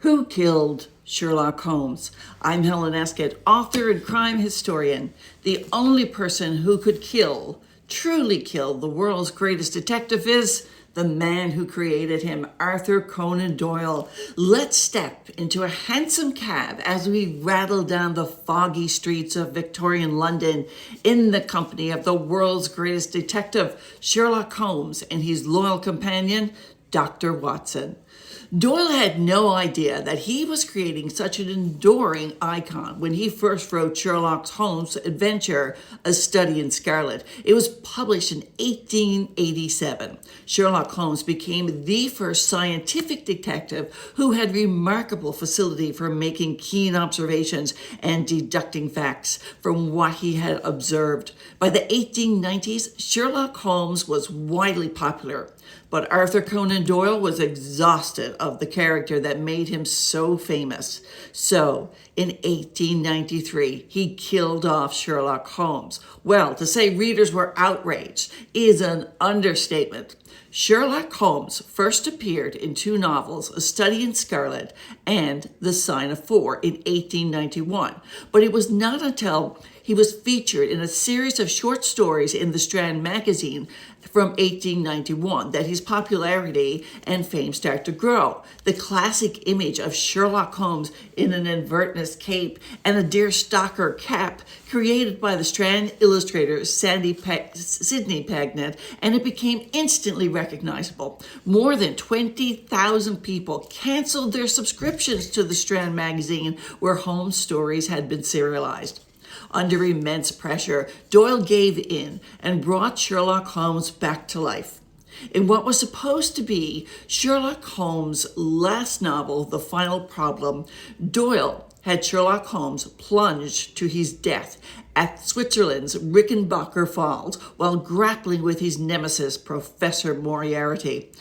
Who Killed Sherlock Holmes? I'm Helen Escott, author and crime historian. The only person who could truly kill, the world's greatest detective is the man who created him, Arthur Conan Doyle. Let's step into a hansom cab as we rattle down the foggy streets of Victorian London in the company of the world's greatest detective, Sherlock Holmes, and his loyal companion, Dr. Watson. Doyle had no idea that he was creating such an enduring icon when he first wrote Sherlock Holmes' adventure, A Study in Scarlet. It was published in 1887. Sherlock Holmes became the first scientific detective who had remarkable facility for making keen observations and deducting facts from what he had observed. By the 1890s, Sherlock Holmes was widely popular, but Arthur Conan Doyle was exhausted of the character that made him so famous. So, in 1893, he killed off Sherlock Holmes. Well, to say readers were outraged is an understatement. Sherlock Holmes first appeared in two novels, A Study in Scarlet and The Sign of Four, in 1891. But it was not until he was featured in a series of short stories in the Strand magazine from 1891 that his popularity and fame started to grow. The classic image of Sherlock Holmes in an Inverness cape and a deerstalker cap, created by the Strand illustrator Sidney Pagnett, and it became instantly recognizable. More than 20,000 people canceled their subscriptions to the Strand magazine, where Holmes stories had been serialized. Under immense pressure, Doyle gave in and brought Sherlock Holmes back to life. In what was supposed to be Sherlock Holmes' last novel, The Final Problem, Doyle had Sherlock Holmes plunged to his death at Switzerland's Rickenbacker Falls while grappling with his nemesis, Professor Moriarty.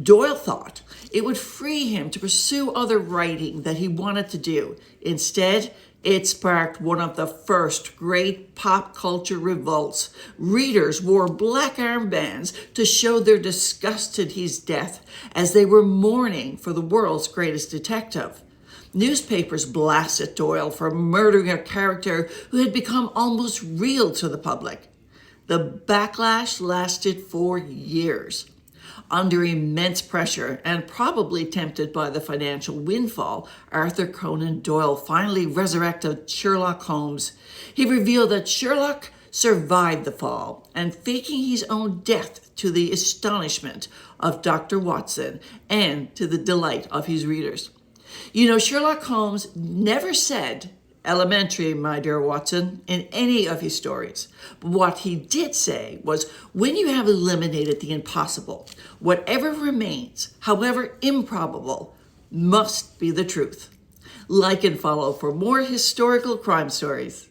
Doyle thought it would free him to pursue other writing that he wanted to do. Instead, it sparked one of the first great pop culture revolts. Readers wore black armbands to show their disgust at his death as they were mourning for the world's greatest detective. Newspapers blasted Doyle for murdering a character who had become almost real to the public. The backlash lasted for years. Under immense pressure and probably tempted by the financial windfall, Arthur Conan Doyle finally resurrected Sherlock Holmes. He revealed that Sherlock survived the fall and faking his own death, to the astonishment of Dr. Watson and to the delight of his readers. You know, Sherlock Holmes never said "elementary, my dear Watson," in any of his stories. But what he did say was, when you have eliminated the impossible, whatever remains, however improbable, must be the truth. Like and follow for more historical crime stories.